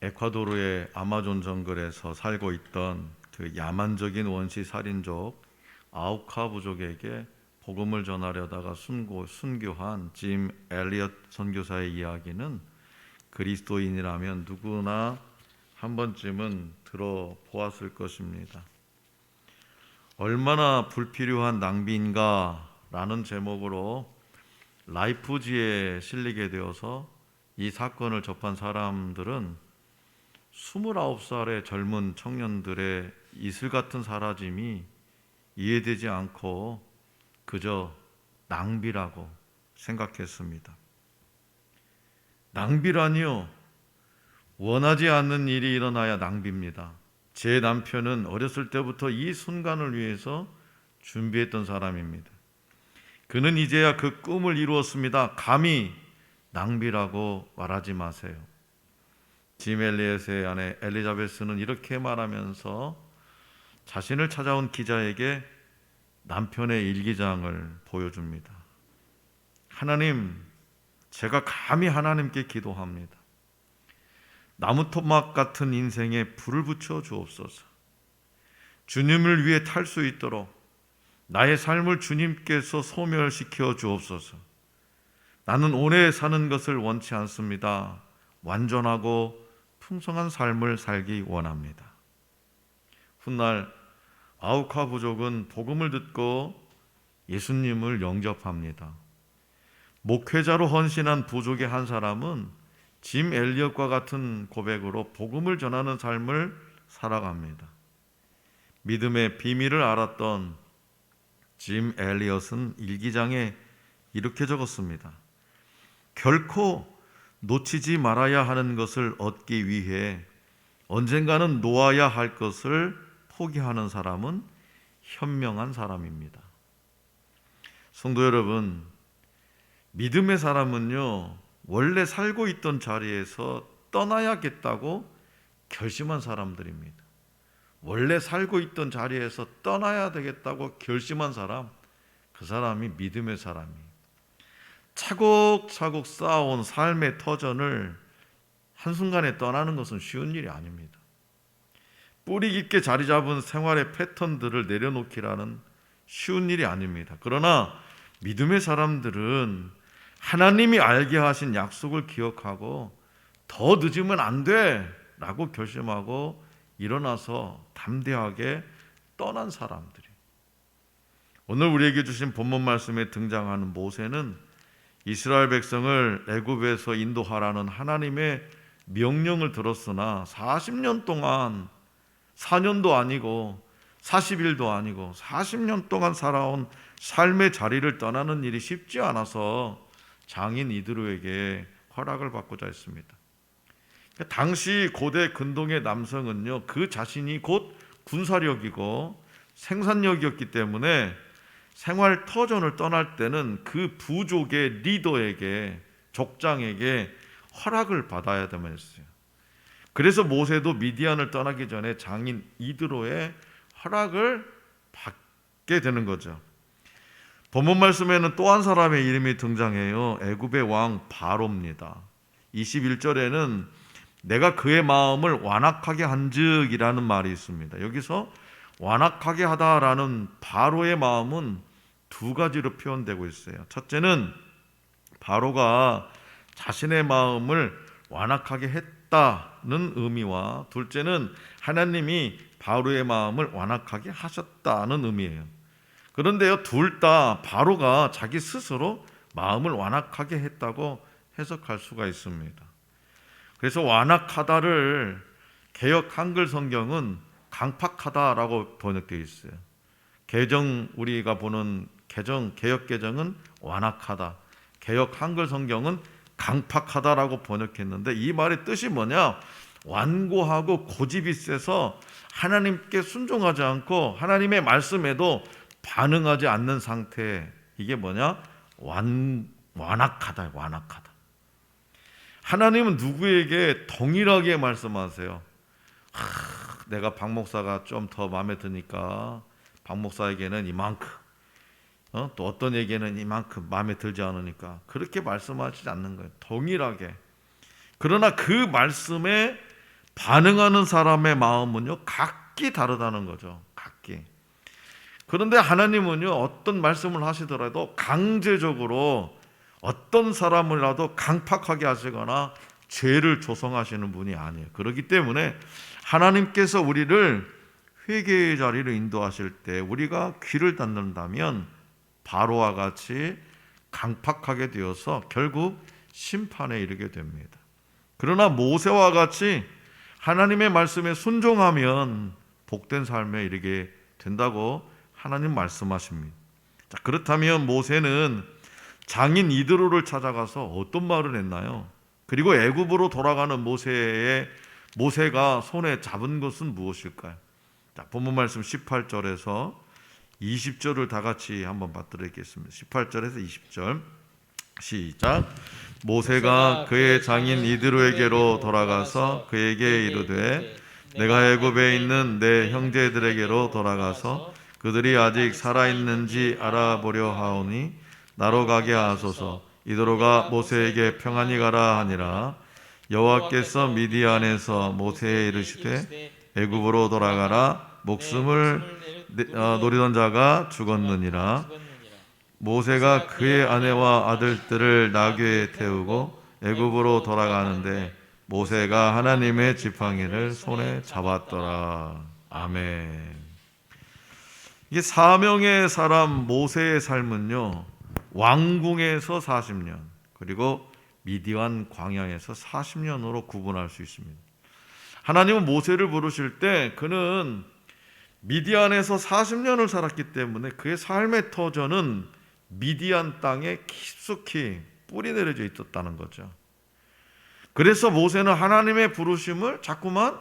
에콰도르의 아마존 정글에서 살고 있던 그 야만적인 원시 살인족 아우카 부족에게 복음을 전하려다가 순교한 짐 엘리엇 선교사의 이야기는 그리스도인이라면 누구나 한 번쯤은 들어보았을 것입니다. 얼마나 불필요한 낭비인가 라는 제목으로 라이프지에 실리게 되어서 이 사건을 접한 사람들은 29살의 젊은 청년들의 이슬 같은 사라짐이 이해되지 않고 그저 낭비라고 생각했습니다. 낭비라니요, 원하지 않는 일이 일어나야 낭비입니다. 제 남편은 어렸을 때부터 이 순간을 위해서 준비했던 사람입니다. 그는 이제야 그 꿈을 이루었습니다. 감히 낭비라고 말하지 마세요. 짐 엘리엇의 아내 엘리자베스는 이렇게 말하면서 자신을 찾아온 기자에게 남편의 일기장을 보여줍니다. 하나님, 제가 감히 하나님께 기도합니다. 나무토막 같은 인생에 불을 붙여 주옵소서. 주님을 위해 탈 수 있도록 나의 삶을 주님께서 소멸시켜 주옵소서. 나는 오래 사는 것을 원치 않습니다. 완전하고 풍성한 삶을 살기 원합니다. 훗날 아우카 부족은 복음을 듣고 예수님을 영접합니다. 목회자로 헌신한 부족의 한 사람은 짐 엘리엇과 같은 고백으로 복음을 전하는 삶을 살아갑니다. 믿음의 비밀을 알았던 짐 엘리엇은 일기장에 이렇게 적었습니다. 결코 놓치지 말아야 하는 것을 얻기 위해 언젠가는 놓아야 할 것을 포기하는 사람은 현명한 사람입니다. 성도 여러분, 믿음의 사람은요, 원래 살고 있던 자리에서 떠나야겠다고 결심한 사람들입니다. 원래 살고 있던 자리에서 떠나야 되겠다고 결심한 사람, 그 사람이 믿음의 사람이에요. 차곡차곡 쌓아온 삶의 터전을 한순간에 떠나는 것은 쉬운 일이 아닙니다. 뿌리 깊게 자리 잡은 생활의 패턴들을 내려놓기라는 쉬운 일이 아닙니다. 그러나 믿음의 사람들은 하나님이 알게 하신 약속을 기억하고 더 늦으면 안 돼 라고 결심하고 일어나서 담대하게 떠난 사람들이에요. 오늘 우리에게 주신 본문 말씀에 등장하는 모세는 이스라엘 백성을 애굽에서 인도하라는 하나님의 명령을 들었으나 40년 동안 4년도 아니고 40일도 아니고 40년 동안 살아온 삶의 자리를 떠나는 일이 쉽지 않아서 장인 이드로에게 허락을 받고자 했습니다. 당시 고대 근동의 남성은요, 그 자신이 곧 군사력이고 생산력이었기 때문에 생활 터전을 떠날 때는 그 부족의 리더에게, 족장에게 허락을 받아야 되면서요. 그래서 모세도 미디안을 떠나기 전에 장인 이드로의 허락을 받게 되는 거죠. 본문 말씀에는 또 한 사람의 이름이 등장해요. 애굽의 왕 바로입니다. 21절에는 내가 그의 마음을 완악하게 한즉이라는 말이 있습니다. 여기서 완악하게 하다라는 바로의 마음은 두 가지로 표현되고 있어요. 첫째는 바로가 자신의 마음을 완악하게 했다는 의미와, 둘째는 하나님이 바로의 마음을 완악하게 하셨다는 의미예요. 그런데요, 둘 다 바로가 자기 스스로 마음을 완악하게 했다고 해석할 수가 있습니다. 그래서 완악하다를 개역 한글 성경은 강팍하다라고 번역되어 있어요. 우리가 보는 개역 개정은 완악하다, 개역 한글 성경은 강팍하다라고 번역했는데, 이 말의 뜻이 뭐냐? 완고하고 고집이 세서 하나님께 순종하지 않고 하나님의 말씀에도 반응하지 않는 상태, 이게 뭐냐? 완악하다, 완악하다. 하나님은 누구에게 동일하게 말씀하세요. 내가 박 목사가 좀 더 마음에 드니까 박 목사에게는 이만큼, 또 어떤 에게는 이만큼 마음에 들지 않으니까 그렇게 말씀하시지 않는 거예요. 동일하게. 그러나 그 말씀에 반응하는 사람의 마음은요 각기 다르다는 거죠. 각기. 그런데 하나님은요 어떤 말씀을 하시더라도 강제적으로 어떤 사람을라도 강팍하게 하시거나 죄를 조성하시는 분이 아니에요. 그렇기 때문에 하나님께서 우리를 회개의 자리로 인도하실 때 우리가 귀를 닫는다면 바로와 같이 강팍하게 되어서 결국 심판에 이르게 됩니다. 그러나 모세와 같이 하나님의 말씀에 순종하면 복된 삶에 이르게 된다고 하나님 말씀하십니다. 자, 그렇다면 모세는 장인 이드로를 찾아가서 어떤 말을 했나요? 그리고 애굽으로 돌아가는 모세가 손에 잡은 것은 무엇일까요? 자, 본문 말씀 18절에서 20절을 다 같이 한번 받들겠습니다. 18절에서 20절 시작. 모세가 그의 장인 이드로에게로 돌아가서 그에게 이르되 내가 애굽에 있는 내 형제들에게로 돌아가서 그들이 아직 살아있는지 알아보려 하오니 나로 가게 하소서. 이드로가 모세에게 평안히 가라 하니라. 여호와께서 미디안에서 모세에 이르시되 애굽으로 돌아가라. 목숨을 노리던 자가 죽었느니라. 모세가 그의 아내와 아들들을 나귀에 태우고 애굽으로 돌아가는데 모세가 하나님의 지팡이를 손에 잡았더라. 아멘. 이게 사명의 사람 모세의 삶은요, 왕궁에서 40년 그리고 미디안 광야에서 40년으로 구분할 수 있습니다. 하나님은 모세를 부르실 때 그는 미디안에서 40년을 살았기 때문에 그의 삶의 터전은 미디안 땅에 깊숙이 뿌리 내려져 있었다는 거죠. 그래서 모세는 하나님의 부르심을 자꾸만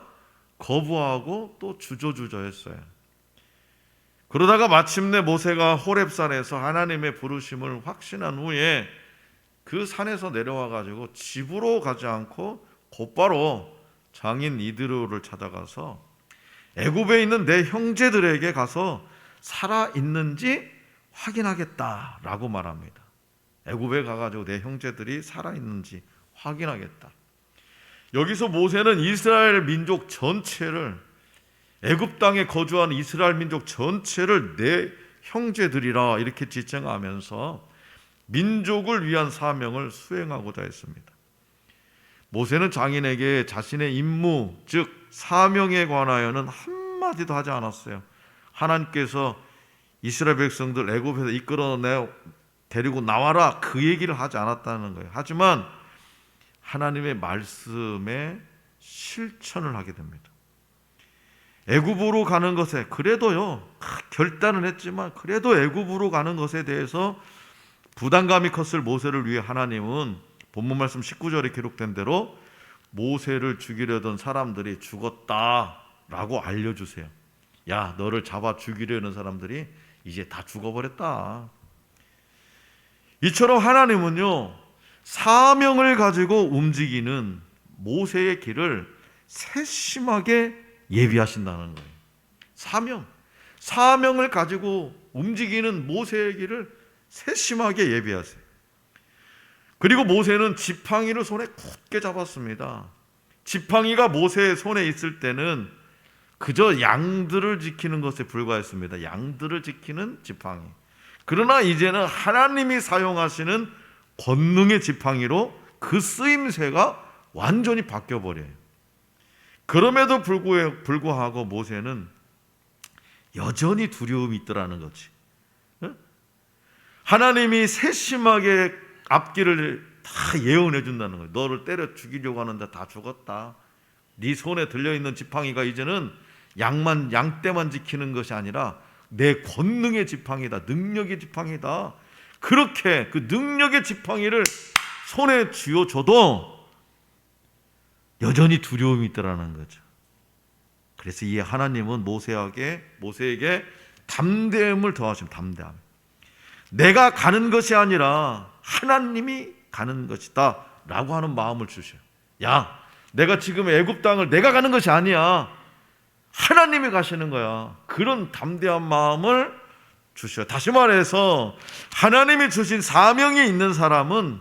거부하고 또 주저주저했어요. 그러다가 마침내 모세가 호렙산에서 하나님의 부르심을 확신한 후에 그 산에서 내려와 가지고 집으로 가지 않고 곧바로 장인 이드로를 찾아가서 애굽에 있는 내 형제들에게 가서 살아있는지 확인하겠다라고 말합니다. 애굽에 가가지고 내 형제들이 살아있는지 확인하겠다. 여기서 모세는 이스라엘 민족 전체를, 애굽 땅에 거주하는 이스라엘 민족 전체를 내 형제들이라 이렇게 지칭하면서 민족을 위한 사명을 수행하고자 했습니다. 모세는 장인에게 자신의 임무, 즉 사명에 관하여는 한마디도 하지 않았어요. 하나님께서 이스라엘 백성들 애굽에서 이끌어내 데리고 나와라 그 얘기를 하지 않았다는 거예요. 하지만 하나님의 말씀에 실천을 하게 됩니다. 애굽으로 가는 것에 그래도요, 결단은 했지만 그래도 애굽으로 가는 것에 대해서 부담감이 컸을 모세를 위해 하나님은 본문 말씀 19절에 기록된 대로 모세를 죽이려던 사람들이 죽었다라고 알려주세요. 야, 너를 잡아 죽이려는 사람들이 이제 다 죽어버렸다. 이처럼 하나님은요, 사명을 가지고 움직이는 모세의 길을 세심하게 예비하신다는 거예요. 사명을 가지고 움직이는 모세의 길을 세심하게 예비하세요. 그리고 모세는 지팡이를 손에 굳게 잡았습니다. 지팡이가 모세의 손에 있을 때는 그저 양들을 지키는 것에 불과했습니다. 양들을 지키는 지팡이. 그러나 이제는 하나님이 사용하시는 권능의 지팡이로 그 쓰임새가 완전히 바뀌어버려요. 그럼에도 불구하고 모세는 여전히 두려움이 있더라는 거지. 하나님이 세심하게 앞길을 다 예언해 준다는 거예요. 너를 때려 죽이려고 하는데 다 죽었다. 네 손에 들려있는 지팡이가 이제는 양떼만 지키는 것이 아니라 내 권능의 지팡이다. 능력의 지팡이다. 그렇게 그 능력의 지팡이를 손에 쥐어줘도 여전히 두려움이 있더라는 거죠. 그래서 이 하나님은 모세에게 담대함을 더하십니다. 담대함. 내가 가는 것이 아니라 하나님이 가는 것이다 라고 하는 마음을 주셔요. 야, 내가 지금 애굽 땅을 내가 가는 것이 아니야. 하나님이 가시는 거야. 그런 담대한 마음을 주셔요. 다시 말해서 하나님이 주신 사명이 있는 사람은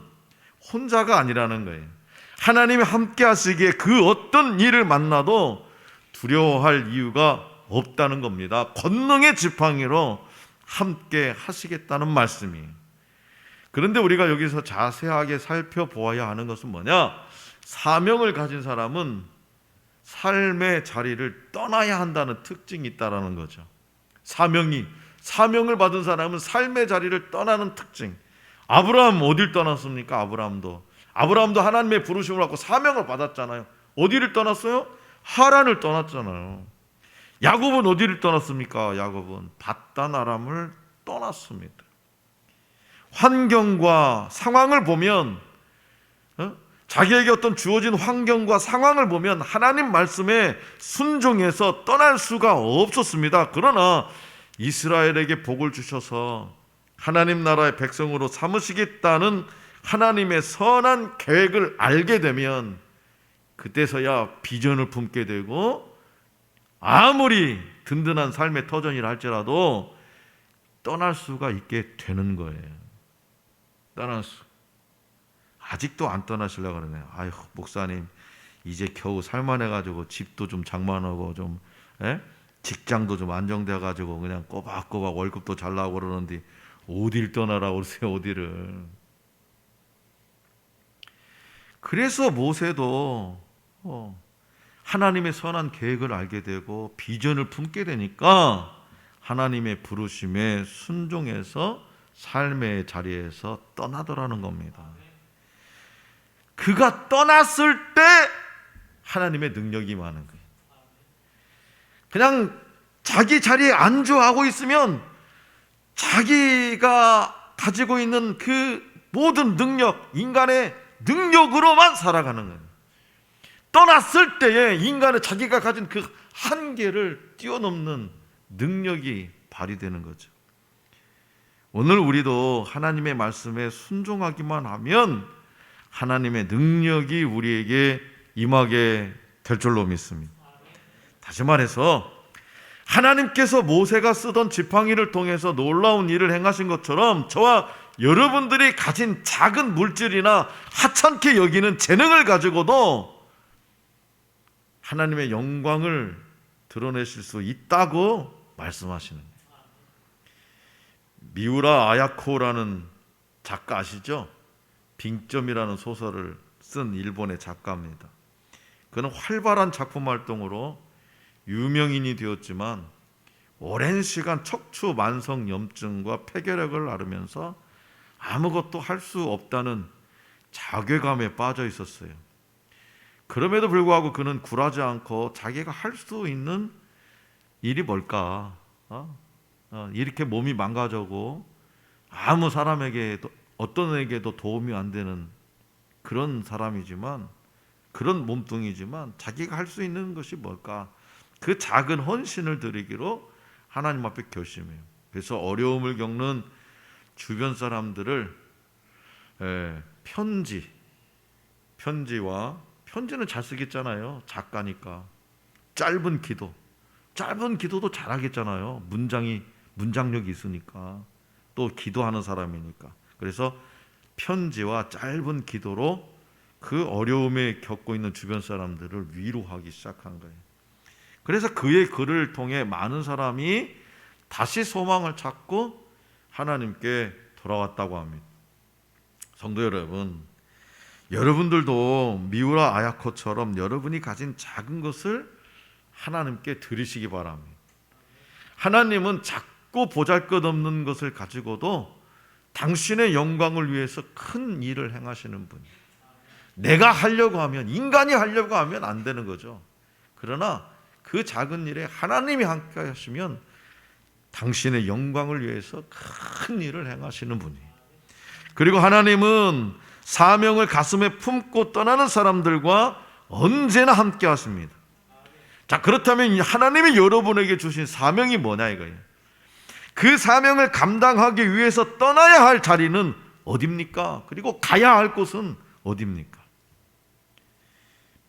혼자가 아니라는 거예요. 하나님이 함께 하시기에 그 어떤 일을 만나도 두려워할 이유가 없다는 겁니다. 권능의 지팡이로 함께 하시겠다는 말씀이에요. 그런데 우리가 여기서 자세하게 살펴보아야 하는 것은 뭐냐? 사명을 가진 사람은 삶의 자리를 떠나야 한다는 특징이 있다는 거죠. 사명을 받은 사람은 삶의 자리를 떠나는 특징. 아브라함 어딜 떠났습니까? 아브라함도 하나님의 부르심을 받고 사명을 받았잖아요. 어디를 떠났어요? 하란을 떠났잖아요. 야곱은 어디를 떠났습니까? 야곱은 밧단 아람을 떠났습니다. 환경과 상황을 보면, 자기에게 어떤 주어진 환경과 상황을 보면 하나님 말씀에 순종해서 떠날 수가 없었습니다. 그러나 이스라엘에게 복을 주셔서 하나님 나라의 백성으로 삼으시겠다는 하나님의 선한 계획을 알게 되면 그때서야 비전을 품게 되고, 아무리 든든한 삶의 터전이라 할지라도 떠날 수가 있게 되는 거예요. 아직도 안 떠나시려고 그러네요. 아유, 목사님 이제 겨우 살만해가지고 집도 좀 장만하고 좀 직장도 좀 안정돼가지고 그냥 꼬박꼬박 월급도 잘 나오고 그러는데 어딜 떠나라고 그러세요? 어디를. 그래서 모세도 하나님의 선한 계획을 알게 되고 비전을 품게 되니까 하나님의 부르심에 순종해서 삶의 자리에서 떠나더라는 겁니다. 그가 떠났을 때 하나님의 능력이 많은 거예요. 그냥 자기 자리에 안주하고 있으면 자기가 가지고 있는 그 모든 능력, 인간의 능력으로만 살아가는 거예요. 떠났을 때에 인간은 자기가 가진 그 한계를 뛰어넘는 능력이 발휘되는 거죠. 오늘 우리도 하나님의 말씀에 순종하기만 하면 하나님의 능력이 우리에게 임하게 될 줄로 믿습니다. 다시 말해서 하나님께서 모세가 쓰던 지팡이를 통해서 놀라운 일을 행하신 것처럼 저와 여러분들이 가진 작은 물질이나 하찮게 여기는 재능을 가지고도 하나님의 영광을 드러내실 수 있다고 말씀하시는 거예요. 미우라 아야코라는 작가 아시죠? 빙점이라는 소설을 쓴 일본의 작가입니다. 그는 활발한 작품 활동으로 유명인이 되었지만 오랜 시간 척추 만성 염증과 폐결핵을 앓으면서 아무것도 할 수 없다는 자괴감에 빠져 있었어요. 그럼에도 불구하고 그는 굴하지 않고 자기가 할 수 있는 일이 뭘까? 이렇게 몸이 망가져고 아무 사람에게도 어떤 에게도 도움이 안 되는 그런 사람이지만, 그런 몸뚱이지만 자기가 할 수 있는 것이 뭘까? 그 작은 헌신을 드리기로 하나님 앞에 결심해요. 그래서 어려움을 겪는 주변 사람들을 편지는 잘 쓰겠잖아요. 작가니까. 짧은 기도도 잘하겠잖아요. 문장력이 있으니까. 또 기도하는 사람이니까. 그래서 편지와 짧은 기도로 그 어려움에 겪고 있는 주변 사람들을 위로하기 시작한 거예요. 그래서 그의 글을 통해 많은 사람이 다시 소망을 찾고 하나님께 돌아왔다고 합니다. 성도 여러분, 여러분들도 미우라 아야코처럼 여러분이 가진 작은 것을 하나님께 드리시기 바랍니다. 하나님은 작고 보잘것없는 것을 가지고도 당신의 영광을 위해서 큰 일을 행하시는 분이에요. 내가 하려고 하면, 인간이 하려고 하면 안 되는 거죠. 그러나 그 작은 일에 하나님이 함께 하시면 당신의 영광을 위해서 큰 일을 행하시는 분이에요. 그리고 하나님은 사명을 가슴에 품고 떠나는 사람들과 언제나 함께 하십니다. 자, 그렇다면 하나님이 여러분에게 주신 사명이 뭐냐 이거예요. 그 사명을 감당하기 위해서 떠나야 할 자리는 어디입니까? 그리고 가야 할 곳은 어디입니까?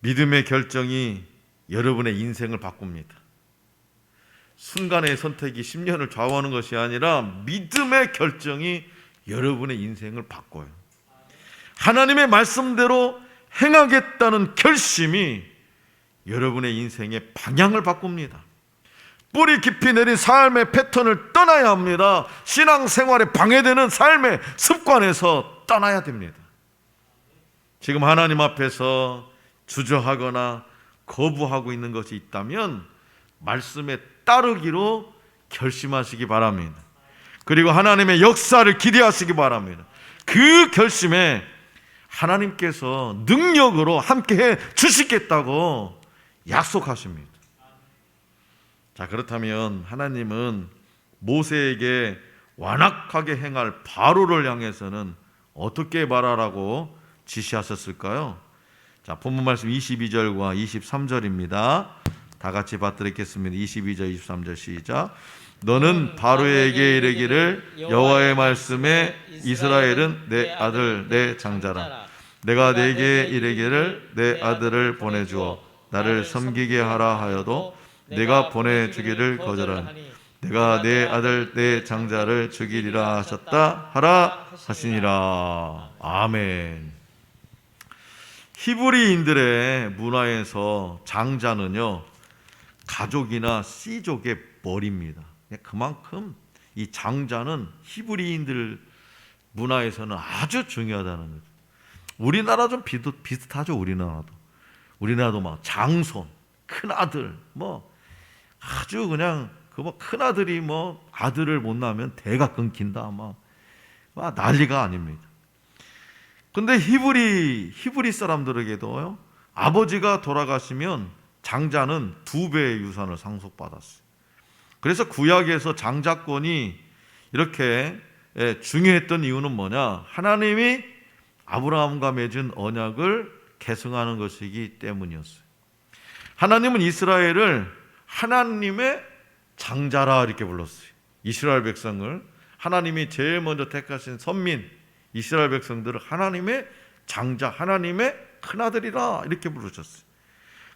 믿음의 결정이 여러분의 인생을 바꿉니다. 순간의 선택이 10년을 좌우하는 것이 아니라 믿음의 결정이 여러분의 인생을 바꿔요. 하나님의 말씀대로 행하겠다는 결심이 여러분의 인생의 방향을 바꿉니다. 뿌리 깊이 내린 삶의 패턴을 떠나야 합니다. 신앙생활에 방해되는 삶의 습관에서 떠나야 됩니다. 지금 하나님 앞에서 주저하거나 거부하고 있는 것이 있다면 말씀에 따르기로 결심하시기 바랍니다. 그리고 하나님의 역사를 기대하시기 바랍니다. 그 결심에 하나님께서 능력으로 함께해 주시겠다고 약속하십니다. 자, 그렇다면 하나님은 모세에게 완악하게 행할 바로를 향해서는 어떻게 말하라고 지시하셨을까요? 자, 본문 말씀 22절과 23절입니다. 다 같이 받들겠습니다. 22절 23절 시작. 너는 바로에게 이르기를 여호와의 말씀에 이스라엘은 내 아들 내 장자라. 내가 내게 이르기를 내 아들을 보내주어 나를 섬기게 하라 하여도 내가 보내주기를 거절하니 내가 내 아들 내 장자를 죽이리라 하셨다 하라 하시니라. 아멘. 히브리인들의 문화에서 장자는요, 가족이나 씨족의 머리입니다. 그만큼 이 장자는 히브리인들 문화에서는 아주 중요하다는 거죠. 우리나라 좀 비슷하죠. 우리나라도 막 장손, 큰아들, 뭐 아주 그냥 큰아들이 뭐 아들을 못 낳으면 대가 끊긴다, 막 난리가 아닙니다. 근데 히브리 사람들에게도요, 아버지가 돌아가시면 장자는 2배의 유산을 상속받았어요. 그래서 구약에서 장자권이 이렇게 중요했던 이유는 뭐냐? 하나님이 아브라함과 맺은 언약을 계승하는 것이기 때문이었어요. 하나님은 이스라엘을 하나님의 장자라 이렇게 불렀어요. 이스라엘 백성을 하나님이 제일 먼저 택하신 선민 이스라엘 백성들을 하나님의 장자, 하나님의 큰아들이라 이렇게 부르셨어요.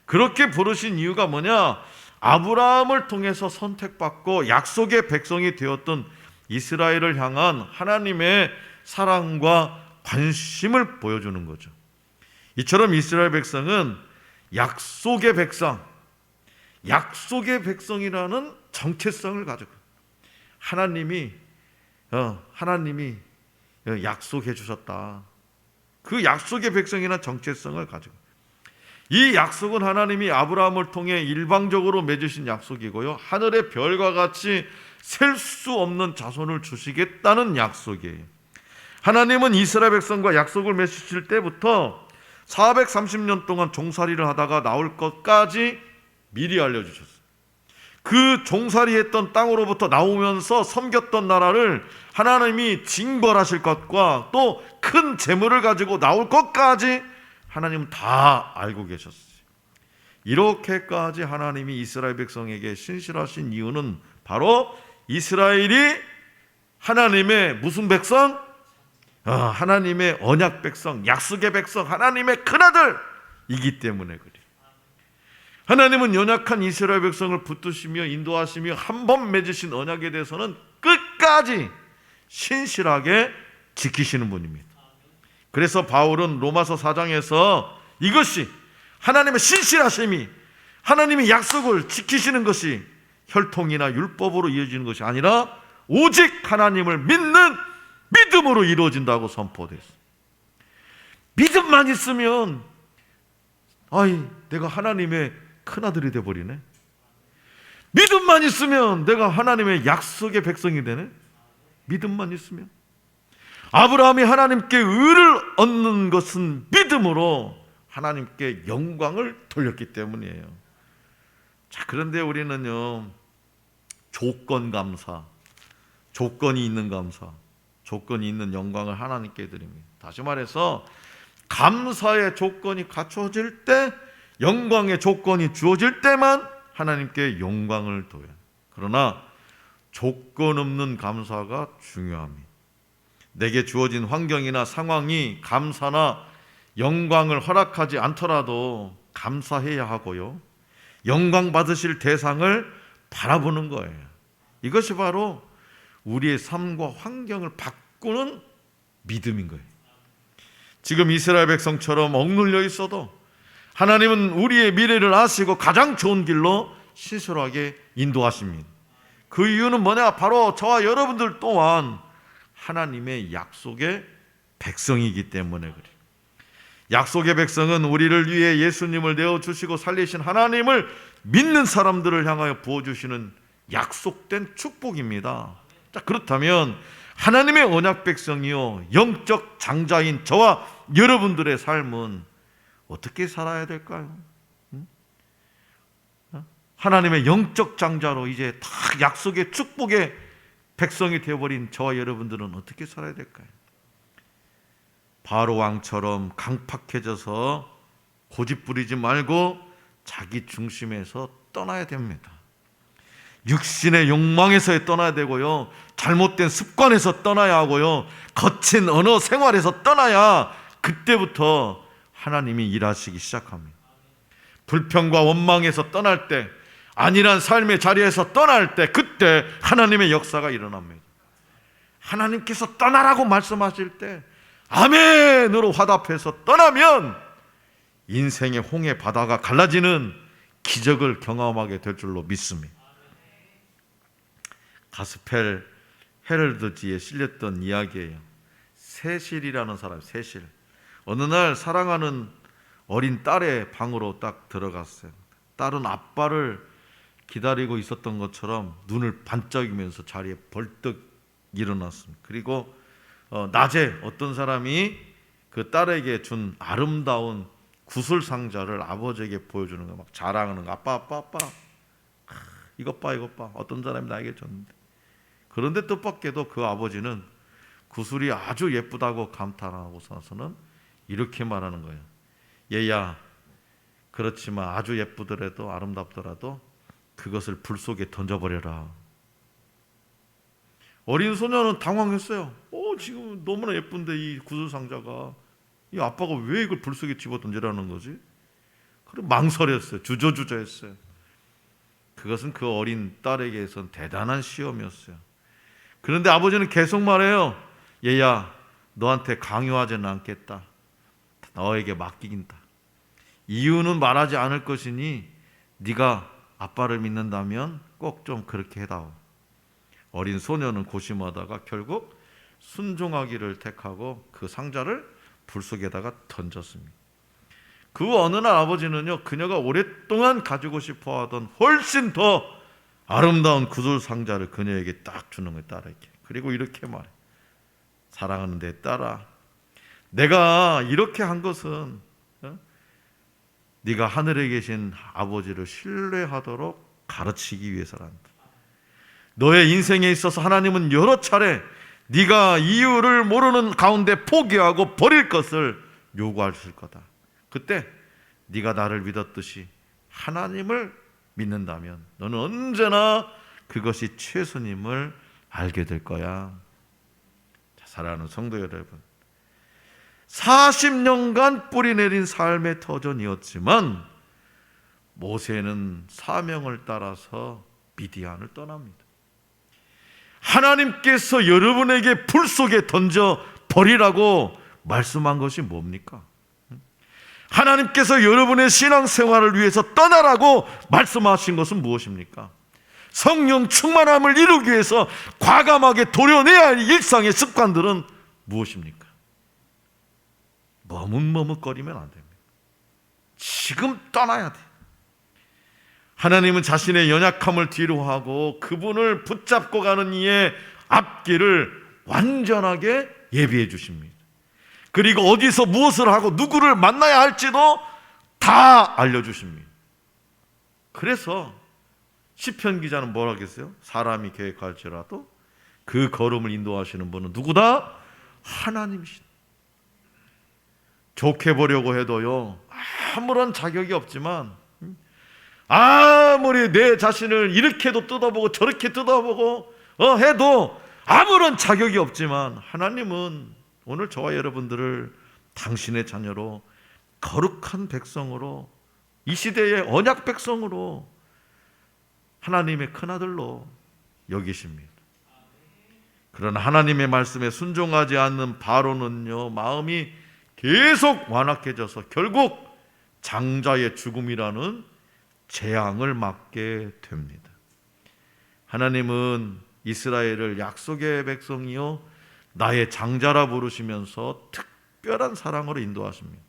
그렇게 부르신 이유가 뭐냐? 아브라함을 통해서 선택받고 약속의 백성이 되었던 이스라엘을 향한 하나님의 사랑과 관심을 보여주는 거죠. 이처럼 이스라엘 백성은 약속의 백성이라는 정체성을 가지고 하나님이 약속해 주셨다. 그 약속의 백성이라는 정체성을 가지고, 이 약속은 하나님이 아브라함을 통해 일방적으로 맺으신 약속이고요, 하늘의 별과 같이 셀 수 없는 자손을 주시겠다는 약속이에요. 하나님은 이스라엘 백성과 약속을 맺으실 때부터 430년 동안 종살이를 하다가 나올 것까지 미리 알려주셨어요. 그 종살이했던 땅으로부터 나오면서 섬겼던 나라를 하나님이 징벌하실 것과 또 큰 재물을 가지고 나올 것까지 하나님은 다 알고 계셨어요. 이렇게까지 하나님이 이스라엘 백성에게 신실하신 이유는 바로 이스라엘이 하나님의 무슨 백성? 하나님의 언약 백성, 약속의 백성, 하나님의 큰아들이기 때문에 그래요. 하나님은 연약한 이스라엘 백성을 붙드시며 인도하시며 한 번 맺으신 언약에 대해서는 끝까지 신실하게 지키시는 분입니다. 그래서 바울은 로마서 4장에서 이것이 하나님의 신실하심이, 하나님의 약속을 지키시는 것이 혈통이나 율법으로 이어지는 것이 아니라 오직 하나님을 믿는 믿음으로 이루어진다고 선포됐어요. 믿음만 있으면 내가 하나님의 큰아들이 되어버리네. 믿음만 있으면 내가 하나님의 약속의 백성이 되네. 믿음만 있으면. 아브라함이 하나님께 의를 얻는 것은 믿음으로 하나님께 영광을 돌렸기 때문이에요. 자, 그런데 우리는요, 조건 감사, 조건이 있는 감사, 조건이 있는 영광을 하나님께 드립니다. 다시 말해서 감사의 조건이 갖춰질 때, 영광의 조건이 주어질 때만 하나님께 영광을 둬요. 그러나 조건 없는 감사가 중요합니다. 내게 주어진 환경이나 상황이 감사나 영광을 허락하지 않더라도 감사해야 하고요, 영광 받으실 대상을 바라보는 거예요. 이것이 바로 우리의 삶과 환경을 바꾸는 믿음인 거예요. 지금 이스라엘 백성처럼 억눌려 있어도 하나님은 우리의 미래를 아시고 가장 좋은 길로 신실하게 인도하십니다. 그 이유는 뭐냐? 바로 저와 여러분들 또한 하나님의 약속의 백성이기 때문에 그래요. 약속의 백성은 우리를 위해 예수님을 내어주시고 살리신 하나님을 믿는 사람들을 향하여 부어주시는 약속된 축복입니다. 자, 그렇다면 하나님의 언약 백성이요 영적 장자인 저와 여러분들의 삶은 어떻게 살아야 될까요? 하나님의 영적 장자로 이제 다 약속의 축복의 백성이 되어버린 저와 여러분들은 어떻게 살아야 될까요? 바로 왕처럼 강팍해져서 고집 부리지 말고 자기 중심에서 떠나야 됩니다. 육신의 욕망에서 떠나야 되고요, 잘못된 습관에서 떠나야 하고요, 거친 언어 생활에서 떠나야 그때부터 하나님이 일하시기 시작합니다. 불평과 원망에서 떠날 때, 안일한 삶의 자리에서 떠날 때, 그때 하나님의 역사가 일어납니다. 하나님께서 떠나라고 말씀하실 때 아멘으로 화답해서 떠나면 인생의 홍해 바다가 갈라지는 기적을 경험하게 될 줄로 믿습니다. 가스펠 헤럴드지에 실렸던 이야기예요. 세실이라는 사람, 세실. 어느 날 사랑하는 어린 딸의 방으로 딱 들어갔어요. 딸은 아빠를 기다리고 있었던 것처럼 눈을 반짝이면서 자리에 벌떡 일어났습니다. 그리고 낮에 어떤 사람이 그 딸에게 준 아름다운 구슬 상자를 아버지에게 보여주는 거, 막 자랑하는 거. 아빠 이것 봐 어떤 사람이 나에게 줬는데. 그런데 뜻밖에도 그 아버지는 구슬이 아주 예쁘다고 감탄하고 나서는 이렇게 말하는 거예요. 얘야, 그렇지만 아주 예쁘더라도 아름답더라도 그것을 불 속에 던져버려라. 어린 소녀는 당황했어요. 지금 너무나 예쁜데 이 구슬 상자가, 이 아빠가 왜 이걸 불 속에 집어 던지라는 거지? 그리고 망설였어요. 주저주저했어요. 그것은 그 어린 딸에게선 대단한 시험이었어요. 그런데 아버지는 계속 말해요. 얘야, 너한테 강요하지는 않겠다. 너에게 맡기긴다. 이유는 말하지 않을 것이니 네가 아빠를 믿는다면 꼭 좀 그렇게 해다오. 어린 소녀는 고심하다가 결국 순종하기를 택하고 그 상자를 불 속에다가 던졌습니다. 그 어느 날 아버지는요, 그녀가 오랫동안 가지고 싶어 하던 훨씬 더 아름다운 구슬 상자를 그녀에게 딱 주는 거예요, 딸에게. 그리고 이렇게 말해. 사랑하는 내 딸아, 내가 이렇게 한 것은 네가 하늘에 계신 아버지를 신뢰하도록 가르치기 위해서란다. 너의 인생에 있어서 하나님은 여러 차례 네가 이유를 모르는 가운데 포기하고 버릴 것을 요구하실 거다. 그때 네가 나를 믿었듯이 하나님을 믿는다면 너는 언제나 그것이 최선임을 알게 될 거야. 사랑하는 성도 여러분, 40년간 뿌리내린 삶의 터전이었지만 모세는 사명을 따라서 미디안을 떠납니다. 하나님께서 여러분에게 불 속에 던져 버리라고 말씀한 것이 뭡니까? 하나님께서 여러분의 신앙생활을 위해서 떠나라고 말씀하신 것은 무엇입니까? 성령 충만함을 이루기 위해서 과감하게 도려내야 할 일상의 습관들은 무엇입니까? 머뭇머뭇거리면 안 됩니다. 지금 떠나야 돼. 하나님은 자신의 연약함을 뒤로하고 그분을 붙잡고 가는 이의 앞길을 완전하게 예비해 주십니다. 그리고 어디서 무엇을 하고 누구를 만나야 할지도 다 알려주십니다. 그래서 시편 기자는 뭐라 하겠어요? 사람이 계획할지라도 그 걸음을 인도하시는 분은 누구다? 하나님이시다. 좋게 보려고 해도요, 아무런 자격이 없지만, 아무리 내 자신을 이렇게도 뜯어보고 저렇게 뜯어보고 해도 아무런 자격이 없지만 하나님은 오늘 저와 여러분들을 당신의 자녀로, 거룩한 백성으로, 이 시대의 언약 백성으로, 하나님의 큰아들로 여기십니다. 그러나 하나님의 말씀에 순종하지 않는 바로는요, 마음이 계속 완악해져서 결국 장자의 죽음이라는 재앙을 맞게 됩니다. 하나님은 이스라엘을 약속의 백성이요 나의 장자라 부르시면서 특별한 사랑으로 인도하십니다.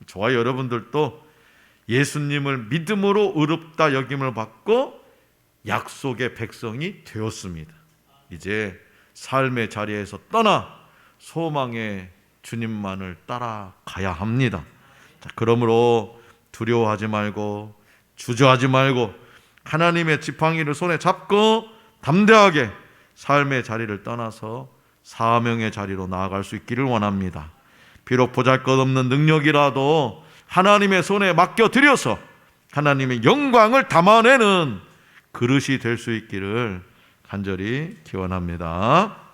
저와 여러분들도 예수님을 믿음으로 의롭다 여김을 받고 약속의 백성이 되었습니다. 이제 삶의 자리에서 떠나 소망의 주님만을 따라가야 합니다. 자, 그러므로 두려워하지 말고 주저하지 말고 하나님의 지팡이를 손에 잡고 담대하게 삶의 자리를 떠나서 사명의 자리로 나아갈 수 있기를 원합니다. 비록 보잘것없는 능력이라도 하나님의 손에 맡겨드려서 하나님의 영광을 담아내는 그릇이 될 수 있기를 간절히 기원합니다.